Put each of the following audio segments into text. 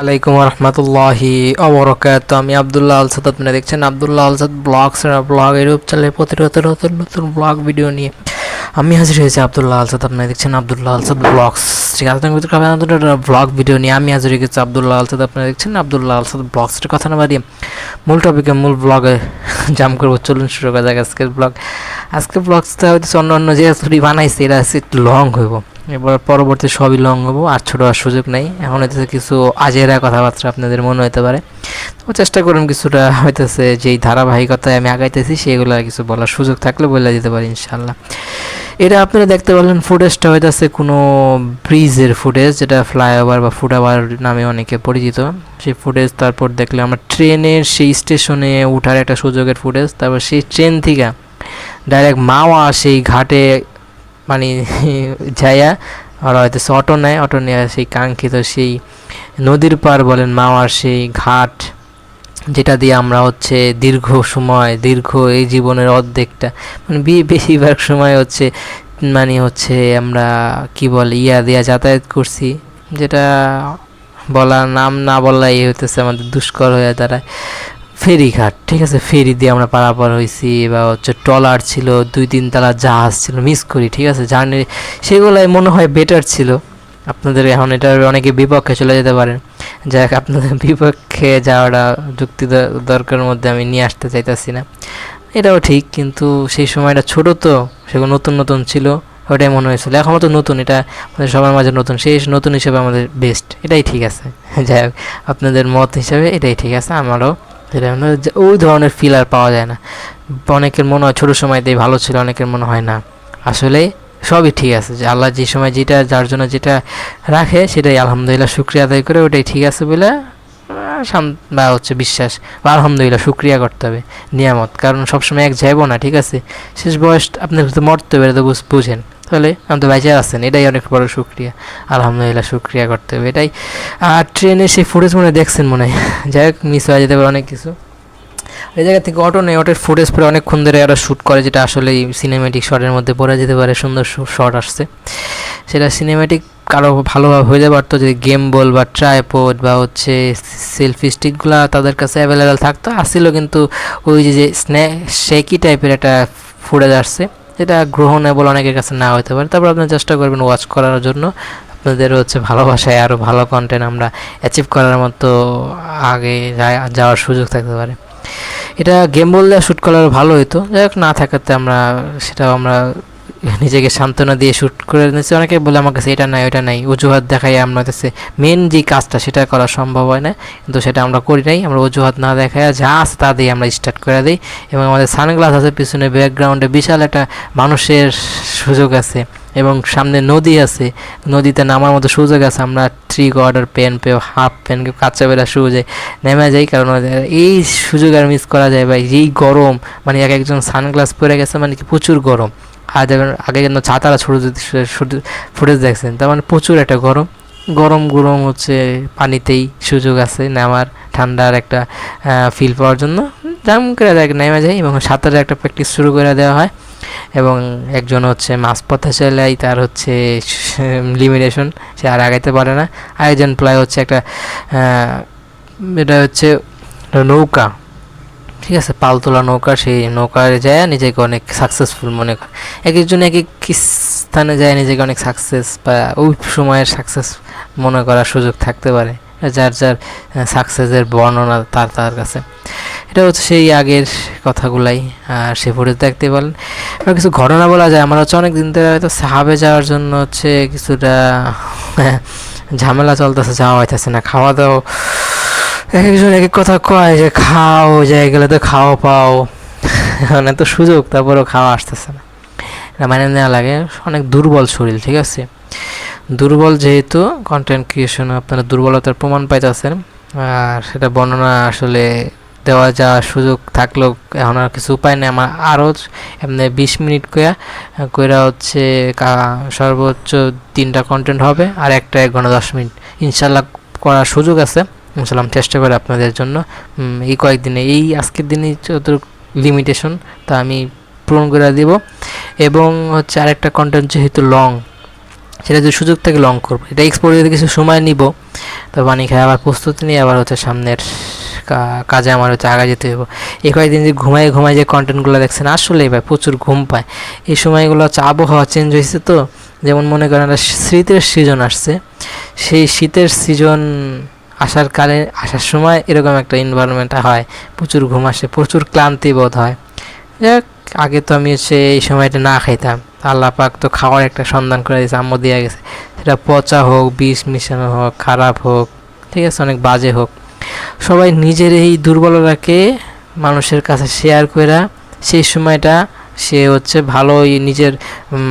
আলাইকুম রহমতুল্লাহি ওবরাকাত। আমি আব্দুল্লাহ আল সাদ, আপনারা দেখছেন আব্দুল্লাহ আল সাদ ব্লগস ব্লগ ইউটিউব চ্যানেলে প্রতিনিয়ত নতুন নতুন ব্লগ ভিডিও নিয়ে আমি হাজির হয়েছি। আব্দুল্লাহ আল সাদ, আপনারা দেখছেন আব্দুল্লাহ আল সাদ ব্লগস। ঠিক আছে, ব্লগ ভিডিও নিয়ে আমি হাজির হয়ে গেছি আব্দুল্লাহ আল সাদ, আপনারা দেখছেন আব্দুল্লাহ আল সাদ ব্লগস। কথা না বাড়িয়ে মূল টপিকে মূল ব্লগে জাম করবো, চলুন শুরু করা যাক আজকের ব্লগ। আজকের ব্লগসটা হয়তো অন্য অন্য যে স্টোরি বানাইছে এটা একটু লং হইব, এবার পরবর্তী সবই লং হবো, আর ছোটো হওয়ার সুযোগ নেই। এখন হইতেছে কিছু আজেরা কথাবার্তা আপনাদের মনে হতে পারে, তো চেষ্টা করুন কিছুটা হইতেছে যেই ধারাবাহিকতায় আমি আগাইতেছি সেগুলো কিছু বলার সুযোগ থাকলে বলে দিতে পারি ইনশাল্লাহ। এটা আপনারা দেখতে পারলেন ফুটেজটা হইতেছে কোনো ব্রিজের ফুটেজ, যেটা ফ্লাইওভার বা ফুটওভার নামে অনেকে পরিচিত সেই ফুটেজ। তারপর দেখলে আমরা ট্রেনের সেই স্টেশনে উঠার একটা সুযোগের ফুটেজ। তারপর সেই ট্রেন থেকে ডাইরেক্ট মাওয়া সেই ঘাটে মানে যাইয়া ওরা হয়তো অটো নেয়, অটো নিয়ে সেই কাঙ্ক্ষিত সেই নদীর পার বলেন মাওয়ার সেই ঘাট, যেটা দিয়ে আমরা হচ্ছে দীর্ঘ সময় এই জীবনের অর্ধেকটা মানে বেশিরভাগ সময় হচ্ছে আমরা কি বলে দিয়া যাতায়াত করছি, যেটা বলার নাম না বললাই হইতেছে আমাদের দুষ্কর হয়ে দাঁড়ায়। ফেরিঘাট, ঠিক আছে, ফেরি দিয়ে আমরা পারাপার হয়েছি, বা হচ্ছে ট্রলার ছিল, 2-3 তলা জাহাজ ছিল, মিস করি, ঠিক আছে, জার্নি সেগুলাই মনে হয় বেটার ছিল। আপনাদের এখন এটার অনেকে বিপক্ষে চলে যেতে পারেন, যাক আপনাদের বিপক্ষে যাওয়াটা যুক্তি দরকারের মধ্যে আমি নিয়ে আসতে চাইতেছি না, এটাও ঠিক। কিন্তু সেই সময়টা ছোট, তো সেগুলো নতুন নতুন ছিল, ওটাই মনে হয়েছিল। এখনও তো নতুন, এটা আমাদের সবার মাঝে নতুন, সেই নতুন হিসেবে আমাদের বেস্ট, এটাই ঠিক আছে। যাই হোক, আপনাদের মত হিসাবে এটাই ঠিক আছে, আমারও সেটা ওই ধরনের ফিল আর পাওয়া যায় না। অনেকের মনে হয় ছোটো সময়তেই ভালো ছিল, অনেকের মনে হয় না। আসলে সবই ঠিক আছে, যে আল্লাহ যে সময় যেটা যার জন্য যেটা রাখে সেটাই আলহামদুলিল্লাহ শুক্রিয়া আদায় করে ওটাই ঠিক আছে বলে বা হচ্ছে বিশ্বাস বা আলহামদুলিল্লাহ শুক্রিয়া করতে হবে নিয়ামত। কারণ সবসময় এক যাইব না, ঠিক আছে, শেষ বয়স আপনার তো মরতে হবে, তো বুঝেন, তাহলে আপনি তো বেঁচে আছেন, এটাই অনেক বড় শুক্রিয়া, আলহামদুলিল্লাহ শুক্রিয়া করতে হবে এটাই। আর ট্রেনে সেই ফুটেজ মনে দেখছেন মনে হয়, যাই হোক মিস হয়ে যেতে পারে অনেক কিছু। এই জায়গা থেকে অটো নেই, অটোর ফুটেজ পরে অনেকক্ষণ ধরে ওরা শ্যুট করে, যেটা আসলে সিনেমেটিক শটের মধ্যে পড়ে যেতে পারে, সুন্দর শট আসছে। সেটা সিনেমেটিক কারো ভালোভাবে হয়ে যাবে পারতো যদি গেম বল বা ট্রাইপড বা হচ্ছে সেলফি স্টিকগুলো তাদের কাছে অ্যাভেলেবেল থাকতো, আসছিল, কিন্তু ওই যে শেকি টাইপের একটা ফুটেজ আসছে, যেটা গ্রহণেবল অনেকের কাছে না হতে পারে। তারপর আপনি চেষ্টা করবেন ওয়াচ করার জন্য, আপনাদের হচ্ছে ভালোবাসায় আরও ভালো কন্টেন্ট আমরা অ্যাচিভ করার মতো আগে যাওয়ার সুযোগ থাকতে পারে। এটা গেম বললে শ্যুট করলে ভালো হতো, যাই হোক না থাকাতে আমরা নিজেকে সান্ত্বনা দিয়ে শ্যুট করে নিচ্ছি। অনেকে বলে আমার কাছে এটা নাই ওইটা নাই, অজুহাত দেখাই আমরা কাছে মেন যে কাজটা সেটা করা সম্ভব হয় না, কিন্তু সেটা আমরা করি নাই। আমরা অজুহাত না দেখাই যা আছে তা দিয়ে আমরা স্টার্ট করে দিই, এবং আমাদের সানগ্লাস আছে পিছনে, ব্যাকগ্রাউন্ডে বিশাল একটা মানুষের সুযোগ আছে, এবং সামনে নদী আছে, নদীতে নামার মতো সুযোগ আছে। আমরা 3 কোয়ার্টার প্যান্ট হাফ প্যান্ট কাঁচা বেলা সুযোগে নেমে যাই, কারণ এই সুযোগ আর মিস করা যায় ভাই। যেই গরম, মানে একজন সানগ্লাস পরে গেছে মানে কি প্রচুর গরম। আর দেখবেন আগে কিন্তু ছাতারা ছোটো ফুটেজ দেখছেন, তার মানে প্রচুর একটা গরম হচ্ছে, পানিতেই সুযোগ আছে নামার, ঠান্ডার একটা ফিল পাওয়ার জন্য জাম করে নেমে যায়, এবং সাঁতারের একটা প্র্যাকটিস শুরু করে দেওয়া হয়। এবং একজন হচ্ছে মাঝপথে চলে, তার হচ্ছে লিমিটেশন, সে আর আগাইতে পারে না। আরেকজন প্রায় হচ্ছে একটা এটা হচ্ছে নৌকা, ঠিক আছে, পালতোলা নৌকা, সেই নৌকায় যায় নিজেকে অনেক সাকসেসফুল মনে করে। এক একজন এক এক স্থানে যায় নিজেকে অনেক সাকসেস বা ওই সময়ের সাকসেস মনে করার সুযোগ থাকতে পারে, যার সাকসেসের বর্ণনা তার কাছে। এটা হচ্ছে সেই আগের কথাগুলাই, আর সে ফুটেজ দেখতে পারেন। আর কিছু ঘটনা বলা যায়, আমার হচ্ছে অনেক দিন ধরে হয়তো সাহাবে যাওয়ার জন্য হচ্ছে কিছুটা ঝামেলা চলতেছে, যাওয়া হইতেছে না। খাওয়া দাওয়া এক একজন এক এক কথা কয় যে খাও, যাই গেলে তো খাওয়া পাও, মানে তো সুযোগ, তারপরেও খাওয়া আসতেছে না, এটা মানে নেওয়া লাগে। অনেক দুর্বল শরীর, ঠিক আছে, দুর্বল যেহেতু কন্টেন্ট ক্রিয়েশনে আপনারা দুর্বলতার প্রমাণ পাইতেছেন, আর সেটা বর্ণনা আসলে দেওয়া যাওয়ার সুযোগ থাকলেও এখন আর কিছু উপায় নেই। আমার আরও এমনি 20 মিনিট কইরা হচ্ছে সর্বোচ্চ 3টা কন্টেন্ট হবে, আর একটা 1 ঘন্টা 10 মিনিট ইনশাল্লাহ করার সুযোগ আছে। ইনশাল্লাহ চেষ্টা করে আপনাদের জন্য এই কয়েকদিনে, এই আজকের দিনে যতটুকু লিমিটেশন তা আমি পূরণ করে দিব। এবং হচ্ছে আরেকটা কন্টেন্ট যেহেতু লং, সেটা যদি সুযোগ থাকে লং করবো, এটা এক্সপোর্ট দিতে কিছু সময় নিব, তো পানি খাই আবার প্রস্তুতি নিয়ে আবার হচ্ছে সামনের কাজে আমার হচ্ছে আগে যেতে হইব। এই কয়েকদিন যে ঘুমায় ঘুমায় যে কন্টেন্টগুলো দেখছেন আসলেই ভাই প্রচুর ঘুম পায়। এই সময়গুলো হচ্ছে আবহাওয়া চেঞ্জ হয়েছে, তো যেমন মনে করেন একটা শীতের সিজন আসছে, সেই শীতের সিজন আসার সময় এরকম একটা এনভায়রনমেন্ট হয়, প্রচুর ঘুম আসে, প্রচুর ক্লান্তি বোধ হয়। যাক, আগে তো আমি হচ্ছে এই সময়টা না খাইতাম, আল্লাহ পাক তো খাওয়ার একটা সন্ধান করে দিয়েছে, আম্মু দিয়ে গেছে, সেটা পচা হোক, বিষ মিশানো হোক, খারাপ হোক, ঠিক আছে, অনেক বাজে হোক, সবাই নিজের এই দুর্বলতাকে মানুষের কাছে শেয়ার করে সেই সময়টা সে হচ্ছে ভালোই নিজের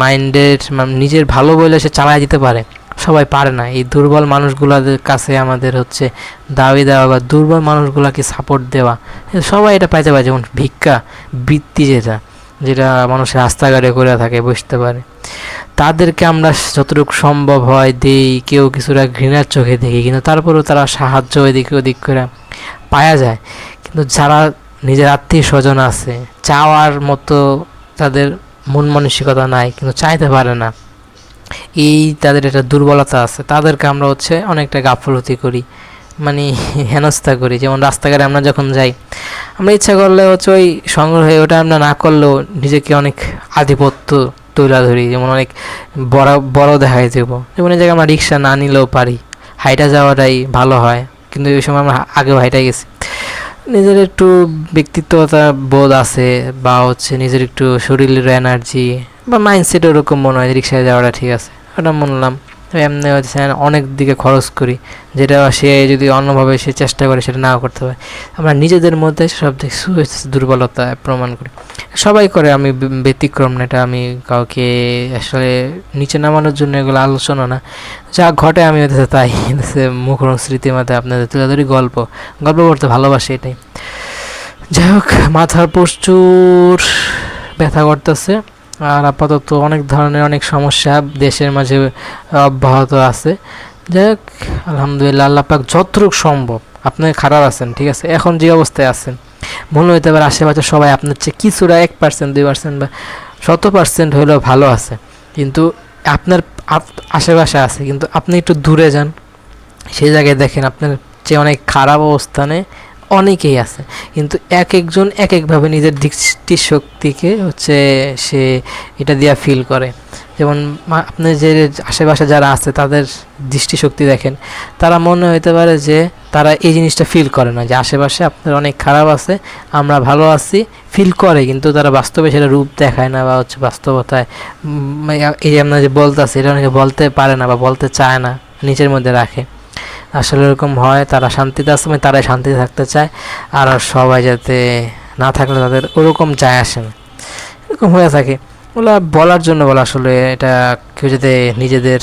মাইন্ডের নিজের ভালো বলে সে চালাই দিতে পারে। সবাই পারে না, এই দুর্বল মানুষগুলোদের কাছে আমাদের হচ্ছে দাবি দেওয়া বা দুর্বল মানুষগুলোকে সাপোর্ট দেওয়া, সবাই এটা পাইতে পারে। যেমন ভিক্ষা বৃত্তি, যেটা যেটা মানুষের রাস্তাঘাটে করে থাকে, বুঝতে পারে, তাদেরকে আমরা যতটুকু সম্ভব হয় দেই, কেউ কিছুটা ঘৃণার চোখে দেখি, কিন্তু তারপরেও তারা সাহায্য এদিক ওদিক করে পাওয়া যায়। কিন্তু যারা নিজের আত্মীয় স্বজন আছে, চাওয়ার মতো তাদের মন মানসিকতা নাই, কিন্তু চাইতে পারে না, এই তাদের একটা দুর্বলতা আছে, তাদেরকে আমরা হচ্ছে অনেকটা গাফলতি করি, মানে হেনস্থা করি। যেমন রাস্তাঘাটে আমরা যখন যাই, আমরা ইচ্ছা করলে হচ্ছে ওই সংগ্রহে ওটা আমরা না করলেও নিজেকে অনেক আধিপত্য তুলে ধরি, যেমন অনেক বড় বড় দেখাই দেব। যেমন এই জায়গায় আমরা রিক্সা না নিলেও পারি, হাইটা যাওয়াটাই ভালো হয়, কিন্তু এই সময় আমরা আগেও হাইটাই গেছি। নিজের একটু ব্যক্তিত্বতা বোধ আছে, বা হচ্ছে নিজের একটু শরীরের এনার্জি বা মাইন্ডসেট ওরকম মনে হয় রিক্সায় যাওয়াটা ঠিক আছে, ওটা মনলাম। তো এমনি হচ্ছে অনেক দিকে খরচ করি, যেটা সে যদি অন্যভাবে সে চেষ্টা করে সেটা নাও করতে পারে। আমরা নিজেদের মধ্যে সব দিক দুর্বলতা প্রমাণ করি, সবাই করে, আমি ব্যতিক্রম না। এটা আমি কাউকে আসলে নিচে নামানোর জন্য এগুলো আলোচনা না, যা ঘটে আমি হচ্ছে তাই মুখরম স্মৃতির মধ্যে আপনাদের তুলে ধরি। গল্প করতে ভালোবাসি, এটাই। যাই হোক, মাথার প্রচুর ব্যথা করতেছে, আর আপাতত অনেক ধরনের অনেক সমস্যা দেশের মাঝে অব্যাহত আছে। যাই হোক, আলহামদুলিল্লাহ, আল্লাহ পাক যতটুকু সম্ভব, আপনি খারাপ আছেন, ঠিক আছে, এখন যে অবস্থায় আছেন, মনে হইতে পারে আশেপাশে সবাই আপনার চেয়ে কিছুটা 1%, 2% বা 100% হলেও ভালো আছে, কিন্তু আপনার আশেপাশে আছে, কিন্তু আপনি একটু দূরে যান, সেই জায়গায় দেখেন আপনার চেয়ে অনেক খারাপ অবস্থানে অনেকেই আছে, কিন্তু এক একজন এক একভাবে নিজের দৃষ্টিশক্তিকে হচ্ছে সে এটা দিয়া ফিল করে। যেমন আপনি যে আশেপাশে যারা আছে তাদের দৃষ্টিশক্তি দেখেন, তারা মনে হইতে পারে যে তারা এই জিনিসটা ফিল করে না, যে আশেপাশে আপনার অনেক খারাপ আছে, আমরা ভালো আছি, ফিল করে, কিন্তু তারা বাস্তবে সেটা রূপ দেখায় না, বা হচ্ছে বাস্তবতায় এই যে আমরা যে বলতেছি এটা অনেকে বলতে পারে না বা বলতে চায় না, নিচের মধ্যে রাখে। আসলে এরকম হয়, তারা শান্তিতে আছে, তারাই শান্তিতে থাকতে চায়, আর সবাই যাতে না থাকলে তাদের ওরকম যায় আসে না, এরকম হয়ে থাকে। ওগুলো বলার জন্য বলা, আসলে এটা কেউ যাতে নিজেদের,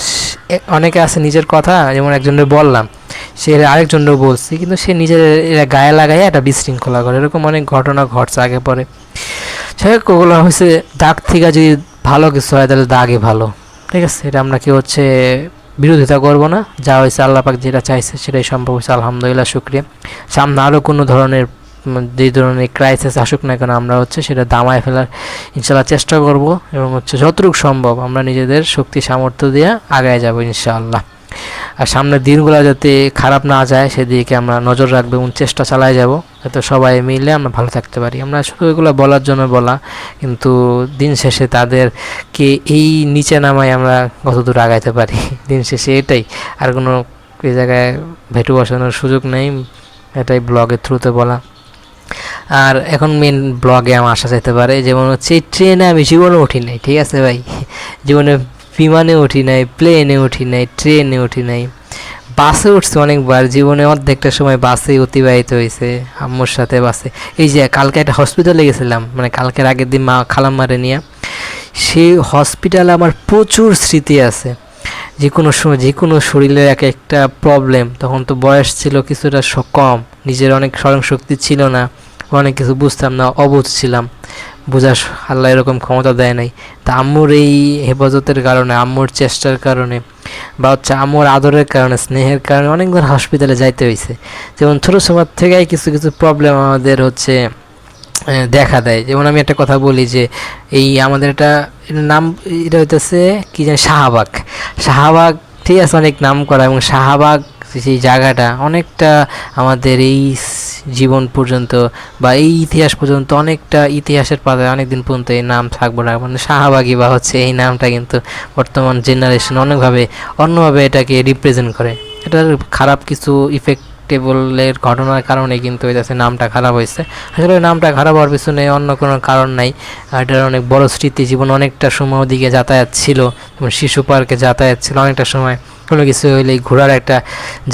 অনেকে আছে নিজের কথা, যেমন একজনের বললাম, সে আরেকজনেরও বলছি, কিন্তু সে নিজের গায়ে লাগাই একটা বিশৃঙ্খলা করে, এরকম অনেক ঘটনা ঘটছে আগে পরে। সে ওগুলো হচ্ছে দাগ থেকে যদি ভালো কিছু হয় তাহলে দাগই ভালো, ঠিক আছে, এটা আমরা কেউ হচ্ছে বিরোধিতা করবো না, যা হয়েছে আল্লাহ পাক যেটা চাইছে সেটাই সম্ভব হয়েছে, আলহামদুলিল্লাহ, শুকরিয়া। সামনে আরও কোনো ধরনের যে ধরনের ক্রাইসিস আসুক না কেন, আমরা হচ্ছে সেটা দামায় ফেলার ইনশাল্লাহ চেষ্টা করব, এবং হচ্ছে যতটুকু সম্ভব আমরা নিজেদের শক্তি সামর্থ্য দিয়ে আগায় যাব ইনশাআল্লাহ। আর সামনের দিনগুলো যাতে খারাপ না যায় সেদিকে আমরা নজর রাখবো এবং চেষ্টা চালায় যাব, যাতে সবাই মিলে আমরা ভালো থাকতে পারি। আমরা শুধু এগুলো বলার জন্য বলা, কিন্তু দিন শেষে তাদেরকে এই নিচে নামায় আমরা কতদূর আগাইতে পারি, দিন শেষে এটাই, আর কোনো এই জায়গায় ভেটু বসানোর সুযোগ নেই, এটাই ব্লগের থ্রুতে বলা। আর এখন মেন ব্লগে আমার আসা যেতে পারে, যেমন হচ্ছে এই ট্রেনে আমি জীবনে উঠি নাই, ঠিক আছে ভাই, জীবনে বিমানে উঠি নাই, প্লেনে উঠি নাই, ট্রেনে উঠি নাই, বাসে উঠছি অনেকবার, জীবনে অর্ধেকটা সময় বাসে অতিবাহিত হয়েছে, আম্মুর সাথে বাসে। এই যে কালকে একটা হসপিটালে গেছিলাম, মানে কালকের আগের দিন খালাম্মারে নিয়ে, সেই হসপিটালে আমার প্রচুর স্মৃতি আছে। যে কোনো সময় যে কোনো শরীরের এক একটা প্রবলেম, তখন তো বয়স ছিল কিছুটা কম, নিজের অনেক স্মরণশক্তি ছিল না, অনেক কিছু বুঝতাম না, অবুঝ ছিলাম, বোঝার আল্লাহ এরকম ক্ষমতা দেয় নাই। তা আম্মুর এই হেফাজতের কারণে, আম্মুর চেষ্টার কারণে, বা হচ্ছে আম্মুর আদরের কারণে, স্নেহের কারণে অনেকবার হসপিটালে যাইতে হয়েছে। যেমন ছোটো সময় থেকেই কিছু কিছু প্রবলেম আমাদের হচ্ছে দেখা দেয়। যেমন আমি একটা কথা বলি যে এই আমাদের একটা এটার নাম, এটা হইতেছে কি জানি শাহবাগ। শাহবাগ ঠিক আছে, অনেক নাম করা, এবং শাহবাগ সেই জায়গাটা অনেকটা আমাদের এই জীবন পর্যন্ত বা এই ইতিহাস পর্যন্ত অনেকটা ইতিহাসের পাতায় অনেক দিন পর্যন্ত এই নাম থাকবো না, মানে শাহবাগই বা হচ্ছে এই নামটা কিন্তু বর্তমান জেনারেশন অন্যভাবে এটাকে রিপ্রেজেন্ট করে। এটার খারাপ কিছু ইফেক্টেবলের ঘটনার কারণে কিন্তু এটাতে নামটা খারাপ হয়েছে। আসলে ওই নামটা খারাপ হওয়ার পিছনে অন্য কোনো কারণ নাই। এটার অনেক বড় স্মৃতি, জীবন অনেকটা সময় ওদিকে যাতায়াত ছিল, যেমন শিশু পার্কে যাতায়াত ছিল অনেকটা সময়, কোনো কিছু হইলে ঘোরার একটা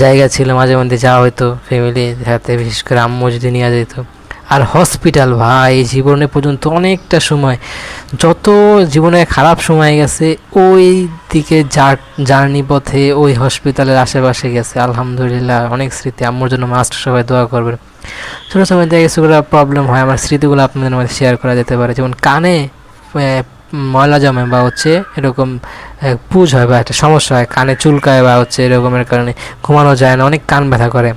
জায়গা ছিল, মাঝে মধ্যে যাওয়া হতো ফ্যামিলির সাথে, বিশেষ করে আম্মু যদি নিয়ে যেত। আর হসপিটাল ভাই, জীবনে পর্যন্ত অনেকটা সময়, যত জীবনে খারাপ সময় গেছে ওই দিকে জার্নি পথে ওই হসপিটালের আশেপাশে গেছে। আলহামদুলিল্লাহ অনেক স্মৃতি, আম্মুর জন্য মাস্ট সবাই দোয়া করবেন। ছোটো সময় থেকে কিছুগুলো প্রবলেম হয়, আমার স্মৃতিগুলো আপনাদের মধ্যে শেয়ার করা যেতে পারে। যেমন কানে ময়লা জমে বা হচ্ছে এরকম পুজ হয় বা একটা সমস্যা হয়, কানে চুলকায় বা হচ্ছে এরকমের কারণে ঘুমানো যায় না, অনেক কান ব্যথা করে।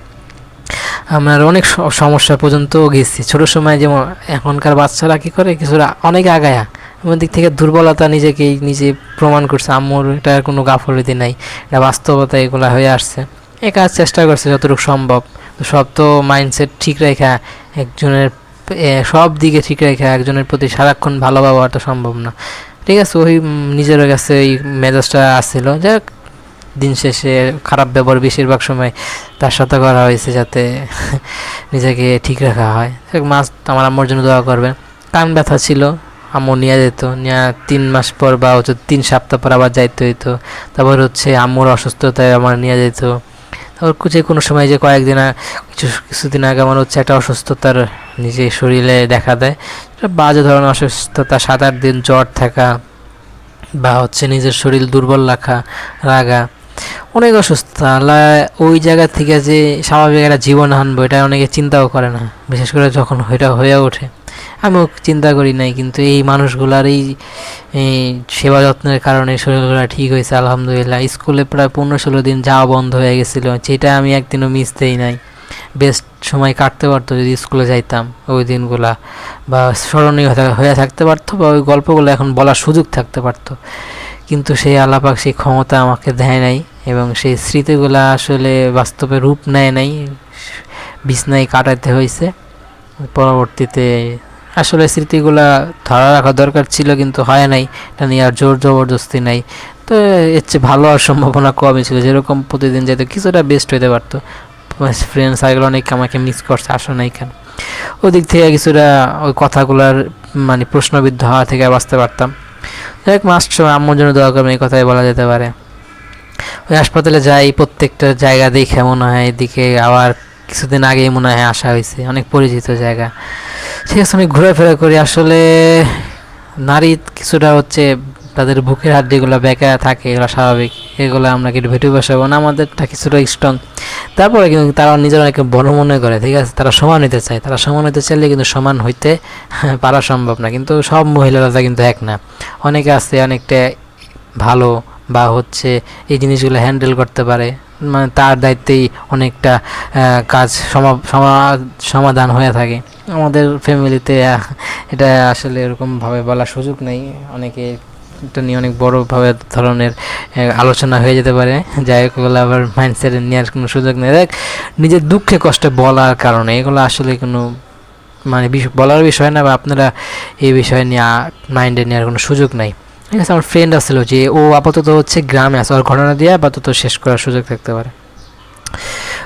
আমার অনেক সমস্যা পর্যন্ত গেছি ছোটো সময়। যেমন এখনকার বাচ্চারা কী করে, কিছুটা অনেক আগায়া আমার দিক থেকে দুর্বলতা নিজে প্রমাণ করছে। আম্মুর এটা কোনো গাফলতি নাই, এটা বাস্তবতা, এগুলো হয়ে আসছে। এ কাজ চেষ্টা করছে যতটুকু সম্ভব। তো সব তো মাইন্ডসেট ঠিক রেখা, একজনের সব দিকে ঠিক রেখে একজনের প্রতি সারাক্ষণ ভালো ব্যবহার তো সম্ভব না। ঠিক আছে, ওই নিজের কাছে ওই মেজাজটা আসছিল, যাক দিন শেষে খারাপ ব্যবহার বেশিরভাগ সময় তার সাথে করা হয়েছে যাতে নিজেকে ঠিক রাখা হয়। মাস আমার আম্মুর জন্য দোয়া করবেন। কান ব্যথা ছিল, আম্মু নিয়ে যেত, নিয়ে 3 মাস পর বা হচ্ছে 3 সপ্তাহ পর আবার যাইতে হইতো। তারপর হচ্ছে আম্মুর অসুস্থতায় আমার নিয়ে যেত। তারপর যে কোনো সময় যে কিছুদিন আগে আমার হচ্ছে একটা অসুস্থতার নিজের শরীরে দেখা দেয়, বাজে ধরনের অসুস্থতা, 7-8 দিন জ্বর থাকা বা হচ্ছে নিজের শরীর দুর্বল রাখা, রাগা, অনেক অসুস্থতা। ওই জায়গা থেকে যে স্বাভাবিক একটা জীবন আনবো এটা অনেকে চিন্তাও করে না, বিশেষ করে যখন এটা হয়ে ওঠে। আমিও চিন্তা করি নাই, কিন্তু এই মানুষগুলার এই সেবা যত্নের কারণে শরীরগুলো ঠিক হয়েছে আলহামদুলিল্লাহ। স্কুলে প্রায় 15-16 দিন যাওয়া বন্ধ হয়ে গেছিলো, যেটা আমি একদিনও মিসতেই নাই। বেস্ট সময় কাটতে পারতো যদি স্কুলে যাইতাম ওই দিনগুলা, বা স্মরণীয় হয়ে থাকতে পারতো, বা ওই গল্পগুলো এখন বলার সুযোগ থাকতে পারতো। কিন্তু সেই আল্লাপাক সেই ক্ষমতা আমাকে দেয় নাই, এবং সেই স্মৃতিগুলা আসলে বাস্তবে রূপ নেয় নাই, বিছনায় কাটাতে হয়েছে। পরবর্তীতে আসলে স্মৃতিগুলা ধরা রাখা দরকার ছিল, কিন্তু হয় নাই, এটা নিয়ে আর জোর জবরদস্তি নাই। তো এর চেয়ে ভালো হওয়ার সম্ভাবনা কমই ছিল, যেরকম প্রতিদিন যেত কিছুটা বেস্ট হইতে পারতো। ফ্রেন্ড সার্কেল অনেক আমাকে মিস করছে, আসো নাই কেন, ওদিক থেকে কিছুটা ওই কথাগুলার মানে প্রশ্নবিদ্ধ হওয়া থেকে বাঁচতে পারতাম। এক মাস্ট আম্মুর জন্য দোয়া করবেন, এই কথাই বলা যেতে পারে। ওই হাসপাতালে যাই, প্রত্যেকটা জায়গা দেখে মনে হয় এদিকে আবার কিছুদিন আগেই মনে হয় আসা হয়েছে, অনেক পরিচিত জায়গা। ঠিক আছে, অনেক ঘোরাফেরা করি। আসলে নারী কিছুটা হচ্ছে তাদের বুকের হাড্ডিগুলো বেঁকা থাকে, এগুলো স্বাভাবিক, এগুলো আমরা কিন্তু ভেটে বসাবো না, আমাদেরটা কিছুটা স্ট্রং। তারপরে কিন্তু তারা নিজেরা অনেক বড় মনে করে, ঠিক আছে, তারা সমান হইতে চায়, তারা সমান হইতে চাইলে কিন্তু সমান হইতে পারা সম্ভব না। কিন্তু সব মহিলারা কিন্তু এক না, অনেকে আছে অনেকটা ভালো বা হচ্ছে এই জিনিসগুলো হ্যান্ডেল করতে পারে, মানে তার দায়িত্বেই অনেকটা কাজ সমাধান হয়ে থাকে। আমাদের ফ্যামিলিতে এটা আসলে এরকমভাবে বলার সুযোগ নেই, অনেকে এটা নিয়ে অনেক বড়োভাবে ধরনের আলোচনা হয়ে যেতে পারে, যাই হোক এগুলো আবার মাইন্ডসেট নেওয়ার কোনো সুযোগ নেই। দেখ, নিজের দুঃখে কষ্টে বলার কারণে এগুলো আসলে কোনো মানে বলার বিষয় না, বা আপনারা এই বিষয় নিয়ে মাইন্ডে নেওয়ার কোনো সুযোগ নাই। ঠিক আছে, আমার ফ্রেন্ড আসলো যে ও আপাতত হচ্ছে গ্রামে আছে, ওর ঘটনা দিয়ে আপাতত শেষ করার সুযোগ থাকতে পারে।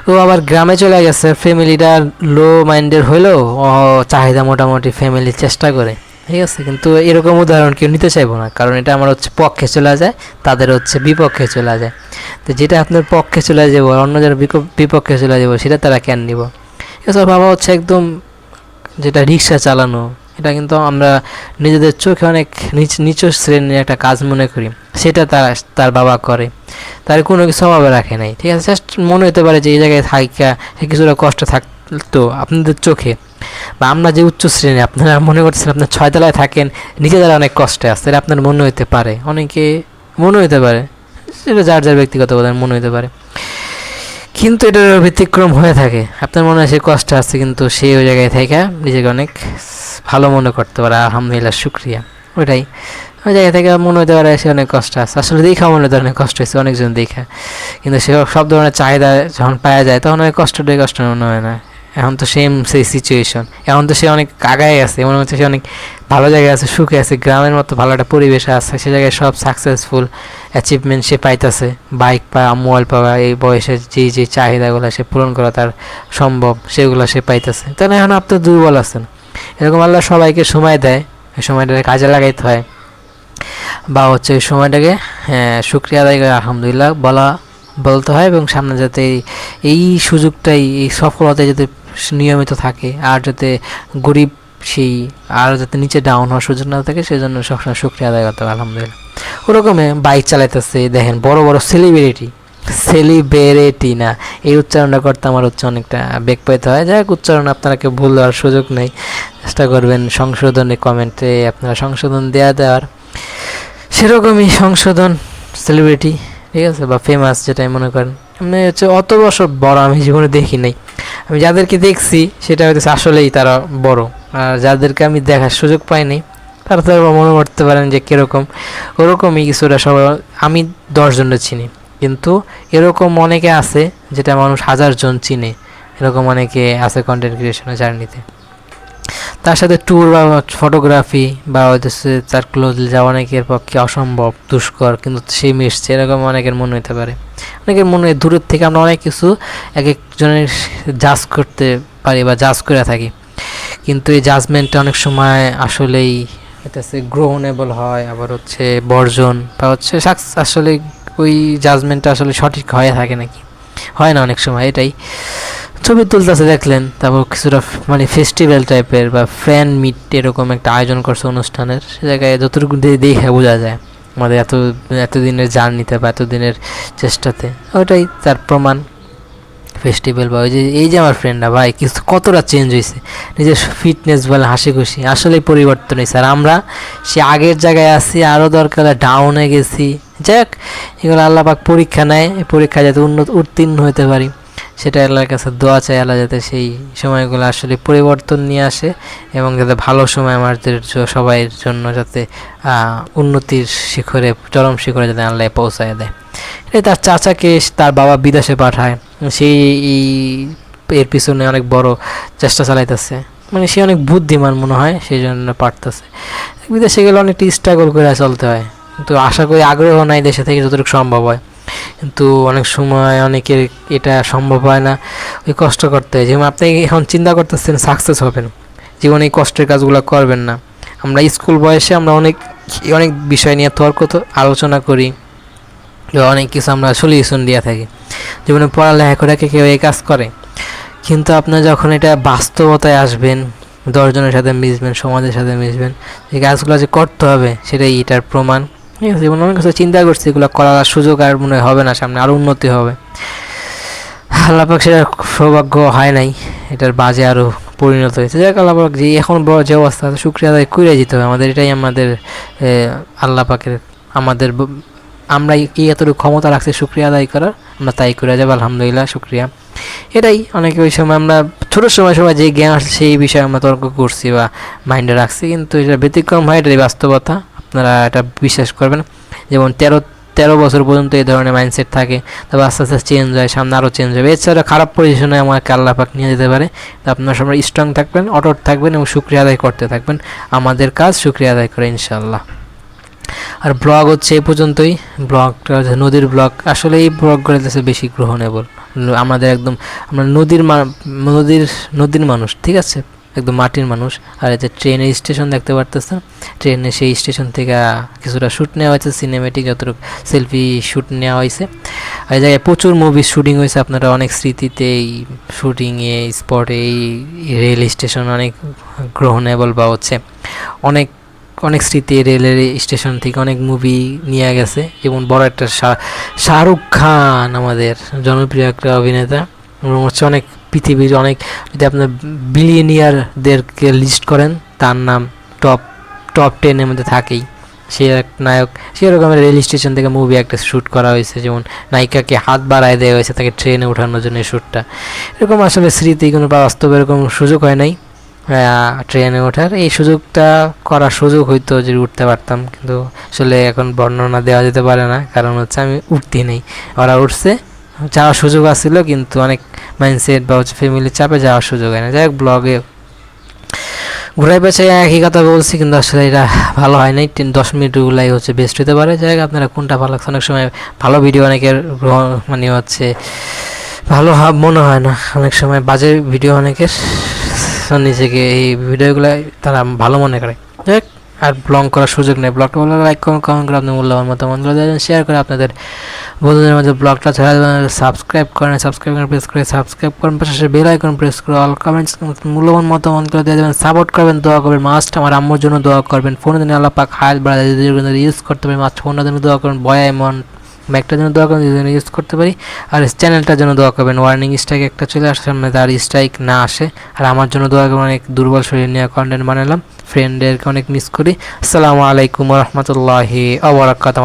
ও আবার গ্রামে চলে গেছে, ফ্যামিলিটা লো মাইন্ডের হইলেও ও চাহিদা মোটামুটি ফ্যামিলির চেষ্টা করে, ঠিক আছে। কিন্তু এরকম উদাহরণ কেউ নিতে চাইবো না, কারণ এটা আমার হচ্ছে পক্ষে চলে যায়, তাদের হচ্ছে বিপক্ষে চলে যায়। তো যেটা আপনার পক্ষে চলে যাবো, অন্য যারা বিপক্ষে চলে যাবো, সেটা তারা কেন নিব। এসব বাবা হচ্ছে একদম যেটা রিক্সা চালানো, এটা কিন্তু আমরা নিজেদের চোখে অনেক নিচু শ্রেণীর একটা কাজ মনে করি, সেটা তার বাবা করে, তার কোনো কিছু অভাবে রাখে নাই, ঠিক আছে। জাস্ট মনে হতে পারে যে এই জায়গায় থাকা কিছুটা কষ্ট থাকতো আপনাদের চোখে, বা আমরা যে উচ্চ শ্রেণী, আপনারা মনে করছেন আপনার 6 তলায় থাকেন, নিচে যারা অনেক কষ্টে আছে, এটা আপনার মনে হতে পারে, অনেকে মনে হতে পারে, সেটা যার যার ব্যক্তিগত মনে হতে পারে। কিন্তু এটার ব্যতিক্রম হয়ে থাকে, আপনার মনে হয় সে কষ্ট আছে, কিন্তু সে ওই জায়গায় থেকে নিজেকে অনেক ভালো মনে করতে পারে, আলহামদুলিল্লাহ, শুক্রিয়া, ওইটাই। ওই জায়গা থেকে মনে হতে পারে সে অনেক কষ্ট আছে, আসলে দেখা মনে হতে অনেক কষ্ট হয়েছে অনেকজন দেখা, কিন্তু সে সব ধরনের চাহিদা যখন পাওয়া যায় তখন অনেক কষ্টটাই কষ্ট মনে হয় না। এখন তো সেম সেই সিচুয়েশন, এখন তো সে অনেক আগায় আছে, মনে হচ্ছে সে অনেক ভালো জায়গায় আছে, সুখে আছে, গ্রামের মতো ভালো একটা পরিবেশে আছে, সে জায়গায় সব সাকসেসফুল অ্যাচিভমেন্ট সে পাইতেছে, বাইক পাওয়া, মোবাইল পাওয়া, এই বয়সে যে চাহিদাগুলো সে পূরণ করা তার সম্ভব সেগুলো সে পাইতেছে। তাহলে এখন আপনি দুর্বল আছেন। এরকম আল্লাহ সবাইকে সময় দেয়, এই সময়টাকে কাজে লাগাইতে হয়, বা হচ্ছে ওই সময়টাকে শুকরিয়া আদায় করে আলহামদুলিল্লাহ বলতে হয়, এবং সামনে যাতে এই সুযোগটাই, এই সফলতায় যাতে নিয়মিত থাকে, আর যাতে গরিব সেই আর যাতে নিচে ডাউন হওয়ার সুযোগ না থাকে, সেজন্য সবসময় শুকরিয়া আদায় করতে হবে আলহামদুলিল্লাহ। ওরকমে বাইক চালাইতেছে দেখেন বড় বড় সেলিব্রিটি না, এই উচ্চারণটা করতে আমার হচ্ছে অনেকটা বেগ পাইতে হয়। যাই হোক, উচ্চারণ আপনারা কেউ ভুল দেওয়ার সুযোগ নেই, চেষ্টা করবেন সংশোধনী কমেন্টে আপনারা সংশোধন দেওয়ার, সেরকমই সংশোধন সেলিব্রিটি, ঠিক আছে, বা ফেমাস যেটাই মনে করেন। আমি হচ্ছে অত বছর বড় আমি জীবনে দেখি নাই, আমি যাদেরকে দেখছি সেটা হয়তো আসলেই তারা বড়, আর যাদেরকে আমি দেখার সুযোগ পাইনি তারা তো মনে করতে পারেন যে কীরকম, ওরকমই কিছুটা। সবাই আমি 10 জনের চিনি, কিন্তু এরকম অনেকে আছে যেটা মানুষ 1000 জন চিনে, এরকম অনেকে আছে কন্টেন্ট ক্রিয়েশনের জার্নিতে। তার সাথে ট্যুর বা ফটোগ্রাফি বা হচ্ছে তার ক্লোজলি যাওয়া অনেকের পক্ষে অসম্ভব, দুষ্কর, কিন্তু সে মিশছে, এরকম অনেকের মনে হতে পারে। অনেকের মনে হয় দূরের থেকে আমরা অনেক কিছু এক একজনের জাজ করতে পারি বা জাজ করে থাকি, কিন্তু এই জাজমেন্টটা অনেক সময় আসলেই এটা হচ্ছে গ্রহণেবল হয়, আবার হচ্ছে বর্জন, বা হচ্ছে আসলে ওই জাজমেন্টটা আসলে সঠিক হয়ে থাকে নাকি হয় না অনেক সময়। এটাই ছবি তুলতেছে দেখলেন, তারপর কিছুটা মানে ফেস্টিভ্যাল টাইপের বা ফ্রেন্ড মিট এরকম একটা আয়োজন করছে অনুষ্ঠানের, সে জায়গায় যতটুকু দেখে বোঝা যায় আমাদের এতদিনের জার্নিতে বা এতদিনের চেষ্টাতে, ওটাই তার প্রমাণ। ফেস্টিভ্যাল বা এই যে আমার ফ্রেন্ডরা ভাই কিছু কতটা চেঞ্জ হয়েছে, নিজের ফিটনেস বলে হাসি খুশি, আসলেই পরিবর্তন হয়েছে। আর আমরা সে আগের জায়গায় আছি, আরও দরকার ডাউনে গেছি। যাই হোক, এগুলো আল্লাহ পাক পরীক্ষা নেয়, এই পরীক্ষায় যাতে উত্তীর্ণ হতে পারি সেটা আল্লাহর কাছে দোয়া চাই, আল্লাহ যাতে সেই সময়গুলো আসলে পরিবর্তন নিয়ে আসে, এবং যাতে ভালো সময় আমাদের সবাইয়ের জন্য যাতে উন্নতির শিখরে, চরম শিখরে যাতে আল্লাহ পৌঁছায় দেয়। তার চাচাকে তার বাবা বিদেশে পাঠায়, সেই এর পিছনে অনেক বড় চেষ্টা চালাইতেছে, মানে সে অনেক বুদ্ধিমান মনে হয়, সেই জন্য পারতেছে। বিদেশে গেলে অনেকটা স্ট্রাগল করে চলতে হয়, কিন্তু আশা করি আগ্রহ নাই দেশে থেকে যতটুকু সম্ভব হয়, কিন্তু অনেক সময় অনেকের এটা সম্ভব হয় না, ওই কষ্ট করতে হয়। যেমন আপনি এখন চিন্তা করতেছেন সাকসেস হবেন, জীবনে এই কষ্টের কাজগুলো করবেন না। আমরা স্কুল বয়সে আমরা অনেক অনেক বিষয় নিয়ে আলোচনা করি, অনেক কিছু আমরা সলিউশন দিয়ে থাকি, জীবনে পড়ালেখা করে কেউ এই কাজ করে, কিন্তু আপনার যখন এটা বাস্তবতায় আসবেন, 10 জনের সাথে মিশবেন, সমাজের সাথে মিশবেন, এই কাজগুলো যে করতে হবে সেটাই এটার প্রমাণ। ঠিক আছে, যেমন অনেক কিছু চিন্তা করছি, এগুলো করার সুযোগ আর মনে হবে না, সামনে আরও উন্নতি হবে। আল্লাহ পাক সেটা সৌভাগ্য হয় নাই, এটার বাজে আরও পরিণত হয়েছে। যাক, আল্লাহ পাক যে এখন যে অবস্থা আছে শুকরিয়া আদায় করে যেতে হবে আমাদের, এটাই আমাদের আল্লাহ পাকের আমাদের আমরা এতটুকু ক্ষমতা রাখছি শুকরিয়া আদায় করার, আমরা তাই করে যাবো আলহামদুলিল্লাহ, শুকরিয়া। এটাই অনেকে ওই সময় আমরা ছোটোর সময় যে জ্ঞান আসছে সেই বিষয়ে আমরা তর্ক করছি বা মাইন্ডে রাখছি, কিন্তু এটা ব্যতিক্রম হয়, এটাই বাস্তবতা, আপনারা এটা বিশ্বাস করবেন। যেমন 13 বছর পর্যন্ত এই ধরনের মাইন্ডসেট থাকে, তবে আস্তে আস্তে চেঞ্জ হয়, সামনে আরও চেঞ্জ হবে। এছাড়া খারাপ পজিশনে আমাকে আল্লাহ পাক নিয়ে যেতে পারে, তো আপনারা সবাই স্ট্রং থাকবেন, অটট থাকবেন এবং শুকরিয়া আদায় করতে থাকবেন। আমাদের কাজ শুকরিয়া আদায় করে ইনশাআল্লাহ। আর ব্লগ হচ্ছে এই পর্যন্তই, ব্লগটা নদীর ব্লগ, আসলে এই ব্লগগুলো হচ্ছে বেশি গ্রহণেবল। আমাদের একদম আমরা নদীর মানুষ, ঠিক আছে, একদম মাটির মানুষ। আর এই যে ট্রেনের স্টেশন দেখতে পারতেছেন, ট্রেনে সেই স্টেশন থেকে কিছুটা শ্যুট নেওয়া হয়েছে, সিনেমেটিক যতটুকু সেলফি শ্যুট নেওয়া হয়েছে। আর এই জায়গায় প্রচুর মুভি শ্যুটিং হয়েছে, আপনারা অনেক স্মৃতিতে এই শ্যুটিংয়ে স্পটে এই রেল স্টেশন অনেক গ্রহণেবল, বা হচ্ছে অনেক অনেক স্মৃতি রেলের স্টেশন থেকে অনেক মুভি নিয়ে গেছে। যেমন বড় একটা শাহরুখ খান, আমাদের জনপ্রিয় একটা অভিনেতা, হচ্ছে অনেক পৃথিবীর অনেক, যদি আপনার বিলিয়নিয়ারদেরকে লিস্ট করেন তার নাম টপ 10-এর মধ্যে থাকেই, সে এক নায়ক। সেরকমের রেল স্টেশন থেকে মুভি একটা শ্যুট করা হয়েছে, যেমন নায়িকাকে হাত বাড়ায় দেওয়া হয়েছে তাকে ট্রেনে ওঠানোর জন্য শ্যুটটা। এরকম আসলে স্মৃতি কোনো বাস্তবে এরকম সুযোগ হয় নাই, ট্রেনে ওঠার এই সুযোগটা করার সুযোগ হইতো যদি উঠতে পারতাম, কিন্তু আসলে এখন বর্ণনা দেওয়া যেতে পারে না, কারণ হচ্ছে আমি উঠতে নেই, ওরা উঠছে, যাওয়ার সুযোগ আসছিল কিন্তু অনেক মাইন্ডসেট বা হচ্ছে ফ্যামিলির চাপে যাওয়ার সুযোগ হয় না। যাই হোক, ব্লগে ঘুরাই পেঁচাই একই কথা বলছি, কিন্তু আসলে এটা ভালো হয় নাই। 10 মিনিটগুলাই হচ্ছে বেস্ট হতে পারে। যাই হোক, আপনারা কোনটা ভালো লাগছে? অনেক সময় ভালো ভিডিও অনেকের মানে হচ্ছে ভালো মনে হয় না, অনেক সময় বাজে ভিডিও অনেকের নিজেকে এই ভিডিওগুলো তারা ভালো মনে করে। যাই হোক, আর ব্লগ করার সুযোগ নেই। ব্লগটা ভালো লাইক করুন, কমেন্ট করে আপনার মূল্যবান মতামতগুলো দেবেন, শেয়ার করে আপনাদের বন্ধুদের মাঝে ব্লগটা ছড়া দেবেন। সাবস্ক্রাইব করেন, প্রেস করে সাবস্ক্রাইব করেন, পাশে বেল আইকন প্রেস করে অল কমেন্টস মূল্যবান মতামতগুলো দিয়ে দেবেন। সাপোর্ট করবেন, দোয়া করবেন, মাস্ট আমার আম্মুর জন্য দোয়া করবেন। ফোনের জন্য আল্লাহ পাক হায়াত বাড়ায় ইউজ করতে পারি, মাস্ট ফোনের জন্য দোয়া করবেন। বয়া এমন ব্যাগটার জন্য দোয়া করবেন, যেন ইউজ করতে পারি। আর চ্যানেলটার জন্য দোয়া করবেন, ওয়ার্নিং স্ট্রাইক একটা চলে আসার সামনে তার স্ট্রাইক না আসে। আর আমার জন্য দোয়া করবেন, অনেক দুর্বল শরীর নিয়ে কন্টেন্ট বানালাম, ফ্রেন্ডদেরকে অনেক মিস করি। আসসালামু আলাইকুম ওয়া রাহমাতুল্লাহি ওয়া বারাকাতুহু।